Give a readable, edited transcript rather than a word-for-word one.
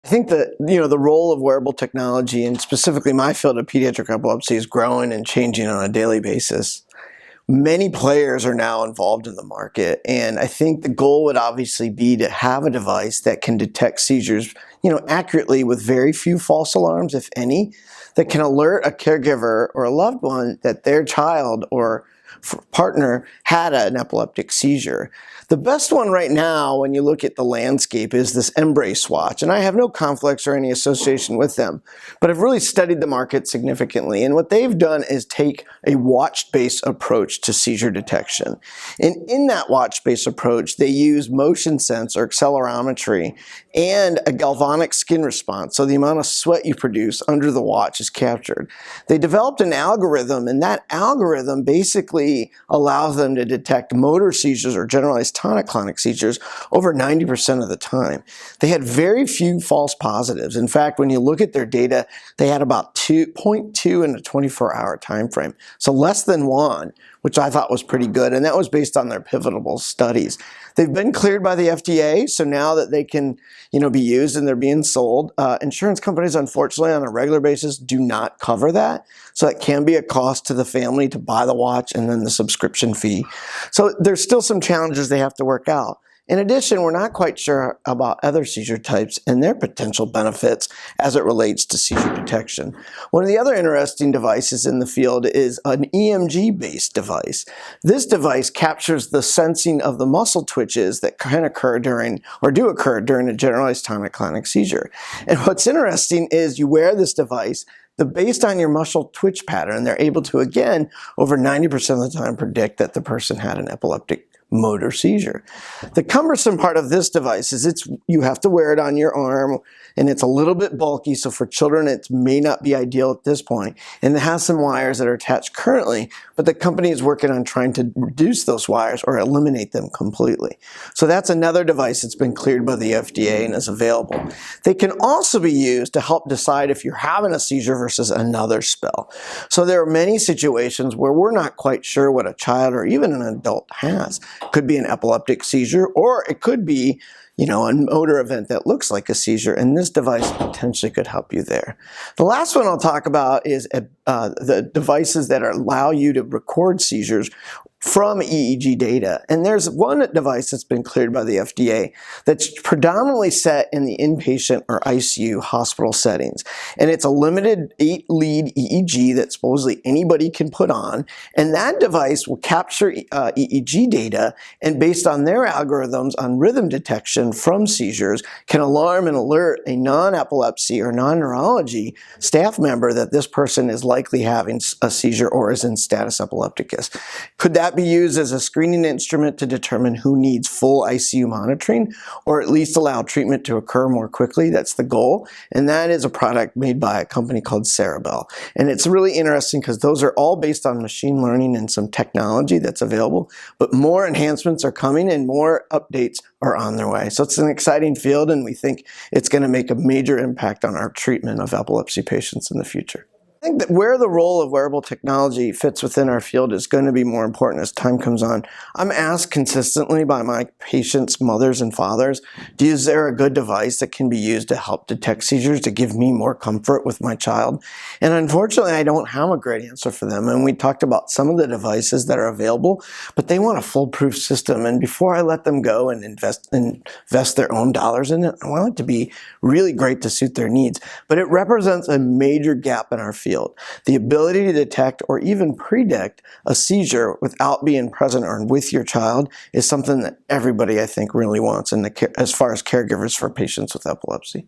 I think that, the role of wearable technology, and specifically my field of pediatric epilepsy, is growing and changing on a daily basis. Many players are now involved in the market, and I think the goal would obviously be to have a device that can detect seizures, accurately with very few false alarms, if any, that can alert a caregiver or a loved one that their child or partner had an epileptic seizure. The best one right now, when you look at the landscape, is this Embrace watch, and I have no conflicts or any association with them, but I've really studied the market significantly, and what they've done is take a watch-based approach to seizure detection. And in that watch-based approach, they use motion sense or accelerometry and a galvanic skin response, so the amount of sweat you produce under the watch is captured. They developed an algorithm, and that algorithm basically allows them to detect motor seizures or generalized tonic-clonic seizures over 90% of the time. They had very few false positives. In fact, when you look at their data, they had about 2.2 in a 24-hour time frame, so less than 1, which I thought was pretty good, and that was based on their pivotal studies. They've been cleared by the FDA, so now that they can, be used and they're being sold, insurance companies, unfortunately, on a regular basis do not cover that, so it can be a cost to the family to buy the watch and then the subscription fee. So there's still some challenges they have to work out. In addition, we're not quite sure about other seizure types and their potential benefits as it relates to seizure detection. One of the other interesting devices in the field is an EMG-based device. This device captures the sensing of the muscle twitches that can occur during, or do occur during, a generalized tonic-clonic seizure. And what's interesting is you wear this device, based on your muscle twitch pattern, they're able to, again, over 90% of the time predict that the person had an epileptic motor seizure. The cumbersome part of this device is you have to wear it on your arm, and it's a little bit bulky, so for children it may not be ideal at this point. And it has some wires that are attached currently, but the company is working on trying to reduce those wires or eliminate them completely. So that's another device that's been cleared by the FDA and is available. They can also be used to help decide if you're having a seizure versus another spell. So there are many situations where we're not quite sure what a child or even an adult has. It could be an epileptic seizure, or it could be, a motor event that looks like a seizure, and this device potentially could help you there. The last one I'll talk about is the devices that allow you to record seizures from EEG data. And there's one device that's been cleared by the FDA that's predominantly set in the inpatient or ICU hospital settings. And it's a limited 8-lead EEG that supposedly anybody can put on. And that device will capture EEG data, and based on their algorithms on rhythm detection from seizures, can alarm and alert a non-epilepsy or non-neurology staff member that this person is likely having a seizure or is in status epilepticus. Could that be used as a screening instrument to determine who needs full ICU monitoring, or at least allow treatment to occur more quickly? That's the goal, and that is a product made by a company called Cerebell. And it's really interesting because those are all based on machine learning and some technology that's available, but more enhancements are coming and more updates are on their way. So it's an exciting field, and we think it's going to make a major impact on our treatment of epilepsy patients in the future. I think that where the role of wearable technology fits within our field is going to be more important as time comes on. I'm asked consistently by my patients' mothers and fathers, is there a good device that can be used to help detect seizures to give me more comfort with my child? And unfortunately, I don't have a great answer for them. And we talked about some of the devices that are available, but they want a foolproof system. And before I let them go and invest their own dollars in it, I want it to be really great to suit their needs. But it represents a major gap in our field. The ability to detect or even predict a seizure without being present or with your child is something that everybody, I think, really wants as far as caregivers for patients with epilepsy.